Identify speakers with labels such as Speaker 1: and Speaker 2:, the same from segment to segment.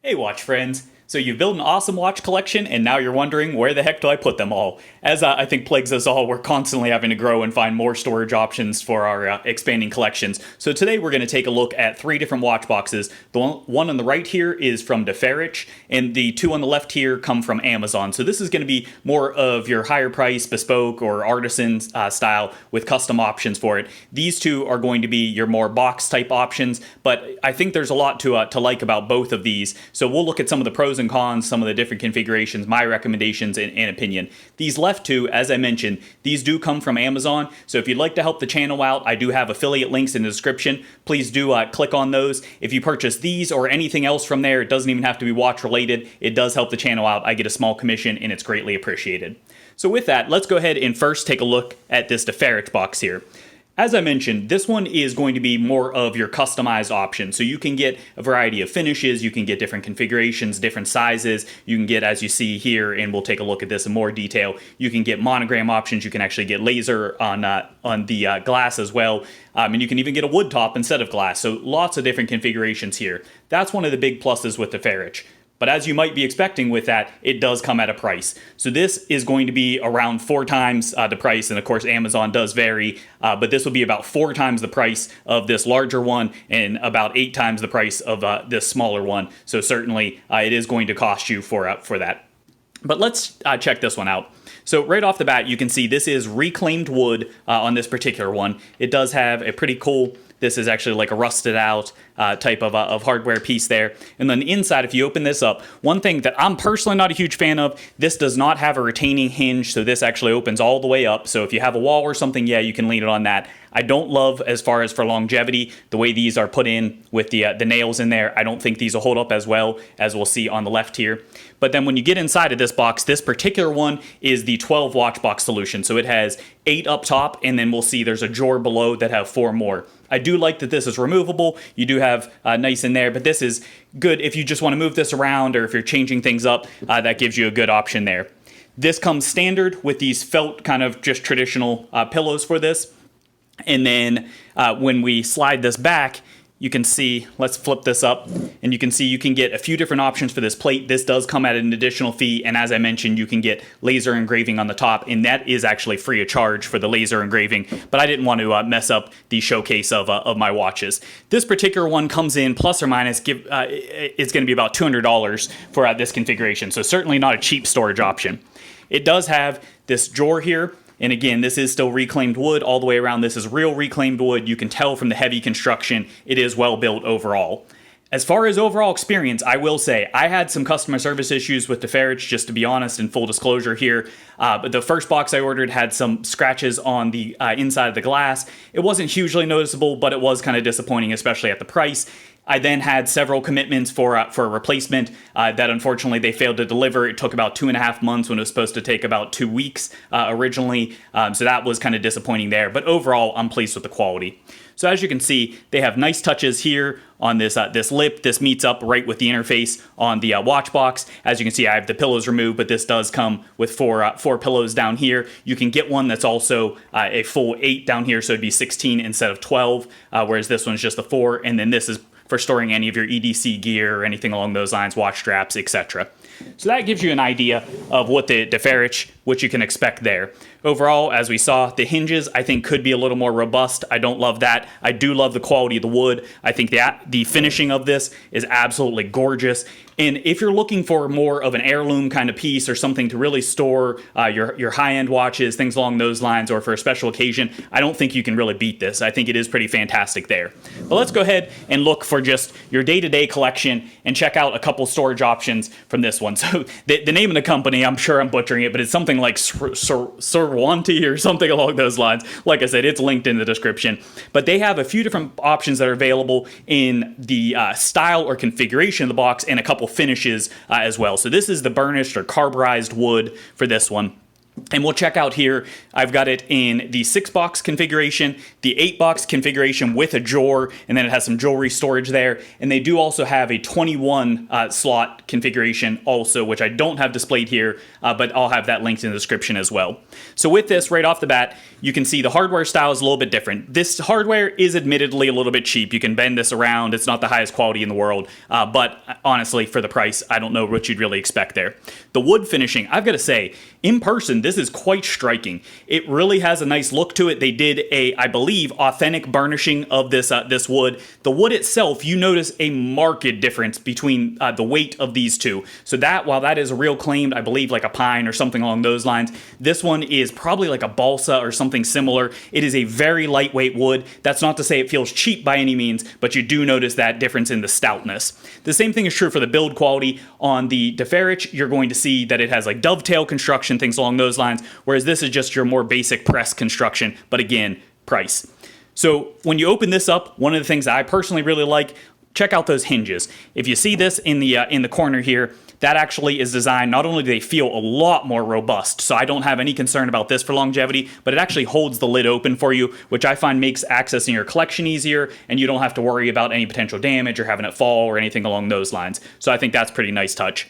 Speaker 1: Hey watch friends, so you've built an awesome watch collection and now you're wondering where the heck do I put them all? As I think plagues us all, we're constantly having to grow and find more storage options for our expanding collections. So today we're going to take a look at three different watch boxes. The one on the right here is from Deferichs and the two on the left here come from Amazon. So this is going to be more of your higher price, bespoke or artisan style with custom options for it. These two are going to be your more box type options, but I think there's a lot to like about both of these. So we'll look at some of the pros and cons, some of the different configurations, my recommendations and opinion. These left two, as I mentioned, these do come from Amazon. So if you'd like to help the channel out, I do have affiliate links in the description. Please do click on those. If you purchase these or anything else from there, it doesn't even have to be watch related. It does help the channel out. I get a small commission and it's greatly appreciated. So with that, let's go ahead and first take a look at this Deferichs box here. As I mentioned, this one is going to be more of your customized option. So you can get a variety of finishes, you can get different configurations, different sizes. You can get, as you see here, and we'll take a look at this in more detail, you can get monogram options, you can actually get laser on the glass as well. And you can even get a wood top instead of glass. So lots of different configurations here. That's one of the big pluses with the Deferichs. But as you might be expecting with that, it does come at a price. So this is going to be around 4 times the price. And of course, Amazon does vary, but this will be about 4 times the price of this larger one and about 8 times the price of this smaller one. So certainly it is going to cost you for that. But let's check this one out. So right off the bat, you can see this is reclaimed wood on this particular one. It does have a pretty cool, this is actually like a rusted out type of hardware piece there. And then the inside, if you open this up, one thing that I'm personally not a huge fan of, this does not have a retaining hinge. So this actually opens all the way up. So if you have a wall or something, yeah, you can lean it on that. I don't love, as far as for longevity, the way these are put in with the nails in there. I don't think these will hold up as well as we'll see on the left here. But then when you get inside of this box, this particular one is the 12 watch box solution. So it has 8 up top, and then we'll see there's a drawer below that have 4 more. I do like that this is removable. You do have nice in there, but this is good if you just want to move this around or if you're changing things up, that gives you a good option there. This comes standard with these felt kind of just traditional pillows for this. And then when we slide this back, you can see, let's flip this up, and you can see you can get a few different options for this plate. This does come at an additional fee, and as I mentioned, you can get laser engraving on the top, and that is actually free of charge for the laser engraving, but I didn't want to mess up the showcase of my watches. This particular one comes in plus or minus, it's going to be about $200 for this configuration, so certainly not a cheap storage option. It does have this drawer here. And again, this is still reclaimed wood all the way around. This is real reclaimed wood. You can tell from the heavy construction, it is well built overall. As far as overall experience, I will say I had some customer service issues with Deferichs, just to be honest, in full disclosure here. But the first box I ordered had some scratches on the inside of the glass. It wasn't hugely noticeable, but it was kind of disappointing, especially at the price. I then had several commitments for a replacement that unfortunately they failed to deliver. It took about 2.5 months when it was supposed to take about 2 weeks originally. So that was kind of disappointing there. But overall, I'm pleased with the quality. So as you can see, they have nice touches here on this this lip. This meets up right with the interface on the watch box. As you can see, I have the pillows removed, but this does come with four pillows down here. You can get one that's also a full 8 down here, so it'd be 16 instead of 12, whereas this one's just a 4, and then this is for storing any of your EDC gear or anything along those lines, watch straps, etc. So that gives you an idea of what the Deferichs, what you can expect there. Overall, as we saw, the hinges I think could be a little more robust. I don't love that. I do love the quality of the wood. I think that the finishing of this is absolutely gorgeous. And if you're looking for more of an heirloom kind of piece or something to really store your high-end watches, things along those lines, or for a special occasion, I don't think you can really beat this. I think it is pretty fantastic there. But let's go ahead and look for just your day-to-day collection and check out a couple storage options from this one. So the name of the company, I'm sure I'm butchering it, but it's something like Serwanti or something along those lines. Like I said, it's linked in the description. But they have a few different options that are available in the style or configuration of the box and a couple finishes as well. So this is the burnished or carburized wood for this one. And we'll check out here, I've got it in the 6-box configuration, the 8-box configuration with a drawer, and then it has some jewelry storage there. And they do also have a 21 slot configuration also, which I don't have displayed here, but I'll have that linked in the description as well. So with this, right off the bat, you can see the hardware style is a little bit different. This hardware is admittedly a little bit cheap. You can bend this around. It's not the highest quality in the world, but honestly, for the price, I don't know what you'd really expect there. The wood finishing, I've got to say, in person, this is quite striking. It really has a nice look to it. They did a, I believe, authentic burnishing of this this wood. The wood itself, you notice a marked difference between the weight of these two. So that, while that is a real claimed, I believe, like a pine or something along those lines, this one is probably like a balsa or something similar. It is a very lightweight wood. That's not to say it feels cheap by any means, but you do notice that difference in the stoutness. The same thing is true for the build quality. On the Deferichs, you're going to see that it has like dovetail construction, things along those lines, whereas this is just your more basic press construction, but again, price. So when you open this up, one of the things that I personally really like, check out those hinges. If you see this in the corner here, that actually is designed, not only do they feel a lot more robust, so I don't have any concern about this for longevity, but it actually holds the lid open for you, which I find makes accessing your collection easier, and you don't have to worry about any potential damage or having it fall or anything along those lines. So I think that's a pretty nice touch.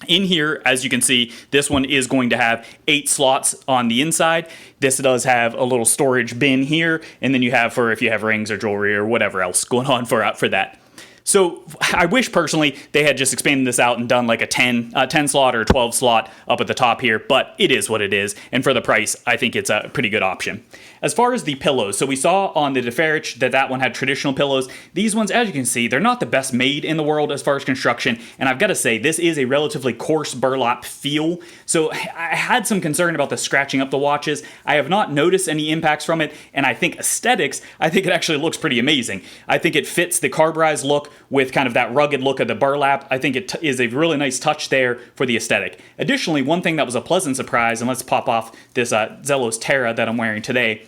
Speaker 1: In here, as you can see, this one is going to have 8 slots on the inside. This does have a little storage bin here, and then you have for if you have rings or jewelry or whatever else going on for that. So I wish personally they had just expanded this out and done like a 10 slot or 12 slot up at the top here, but it is what it is. And for the price, I think it's a pretty good option. As far as the pillows, so we saw on the Deferichs that one had traditional pillows. These ones, as you can see, they're not the best made in the world as far as construction. And I've got to say, this is a relatively coarse burlap feel. So I had some concern about the scratching up the watches. I have not noticed any impacts from it. And I think aesthetics, I think it actually looks pretty amazing. I think it fits the carburized look with kind of that rugged look of the burlap. I think it is a really nice touch there for the aesthetic. Additionally, one thing that was a pleasant surprise, and let's pop off this Zelos Terra that I'm wearing today.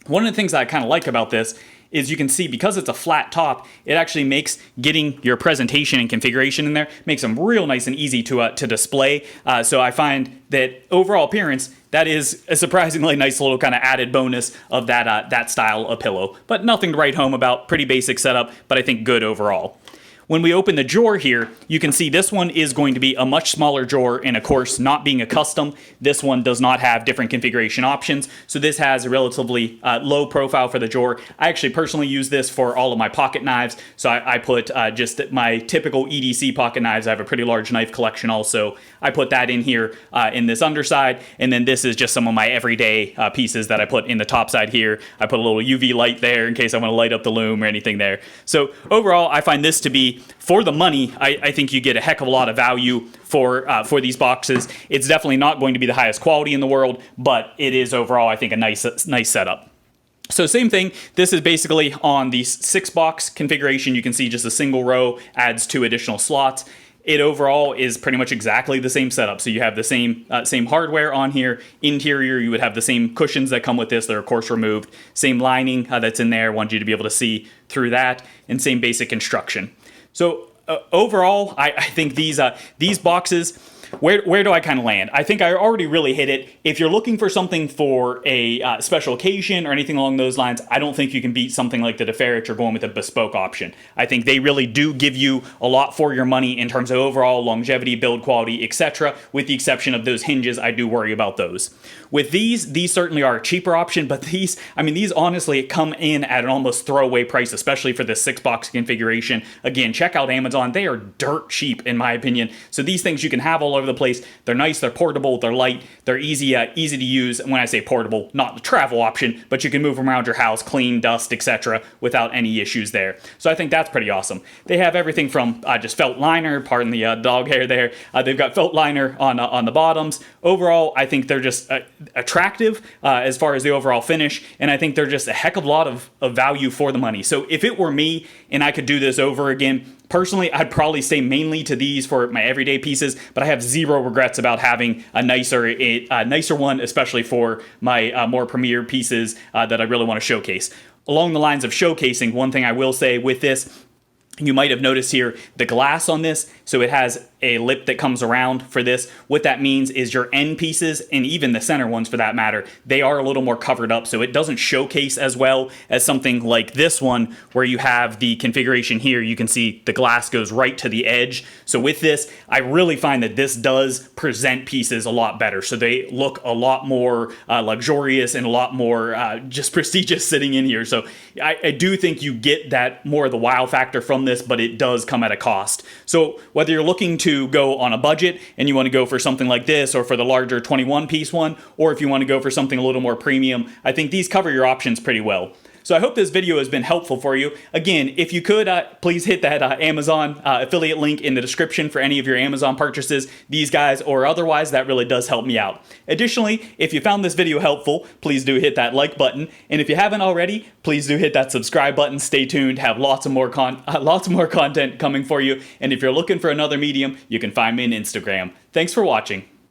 Speaker 1: One of the things that I kind of like about this is you can see because it's a flat top, it actually makes getting your presentation and configuration in there, makes them real nice and easy to display. So I find that overall appearance, that is a surprisingly nice little kind of added bonus of that style of pillow. But nothing to write home about, pretty basic setup, but I think good overall. When we open the drawer here, you can see this one is going to be a much smaller drawer, and of course, not being a custom, this one does not have different configuration options, so this has a relatively low profile for the drawer. I actually personally use this for all of my pocket knives, so I put just my typical EDC pocket knives. I have a pretty large knife collection also. I put that in here in this underside, and then this is just some of my everyday pieces that I put in the top side here. I put a little UV light there in case I want to light up the loom or anything there. So overall, I find this to be, for the money, I think you get a heck of a lot of value for these boxes. It's definitely not going to be the highest quality in the world, but it is overall, I think, a nice setup. So same thing, this is basically on the 6-box configuration. You can see just a single row adds 2 additional slots. It overall is pretty much exactly the same setup. So you have the same hardware on here. Interior, you would have the same cushions that come with this. They're of course removed. Same lining that's in there. Want you to be able to see through that, and same basic construction. So overall, I think these boxes, where do I kind of land? I think I already really hit it. If you're looking for something for a special occasion or anything along those lines, I don't think you can beat something like the Deferichs or going with a bespoke option. I think they really do give you a lot for your money in terms of overall longevity, build quality, etc. With the exception of those hinges, I do worry about those. With these certainly are a cheaper option, but these honestly come in at an almost throwaway price, especially for the 6-box configuration. Again, check out Amazon. They are dirt cheap in my opinion. So these things you can have all over the place. They're nice, they're portable, they're light, they're easy to use. And when I say portable, not the travel option, but you can move them around your house, clean, dust, etc. without any issues there. So I think that's pretty awesome. They have everything from just felt liner, pardon the dog hair there. They've got felt liner on the bottoms. Overall, I think they're just attractive as far as the overall finish, and I think they're just a heck of a lot of value for the money. So if it were me and I could do this over again, personally, I'd probably stay mainly to these for my everyday pieces, but I have zero regrets about having a nicer one, especially for my more premier pieces that I really want to showcase. Along the lines of showcasing, one thing I will say with this, you might have noticed here the glass on this. So it has a lip that comes around for this. What that means is your end pieces, and even the center ones for that matter, they are a little more covered up, so it doesn't showcase as well as something like this one where you have the configuration here. You can see the glass goes right to the edge. So with this, I really find that this does present pieces a lot better. So they look a lot more luxurious and a lot more just prestigious sitting in here. So I do think you get that more of the wow factor from this, but it does come at a cost. So whether you're looking to go on a budget and you want to go for something like this, or for the larger 21 piece one, or if you want to go for something a little more premium, I think these cover your options pretty well. So I hope this video has been helpful for you. Again, if you could, please hit that Amazon affiliate link in the description for any of your Amazon purchases, these guys or otherwise. That really does help me out. Additionally, if you found this video helpful, please do hit that like button. And if you haven't already, please do hit that subscribe button. Stay tuned. Have lots of more content coming for you. And if you're looking for another medium, you can find me on Instagram. Thanks for watching.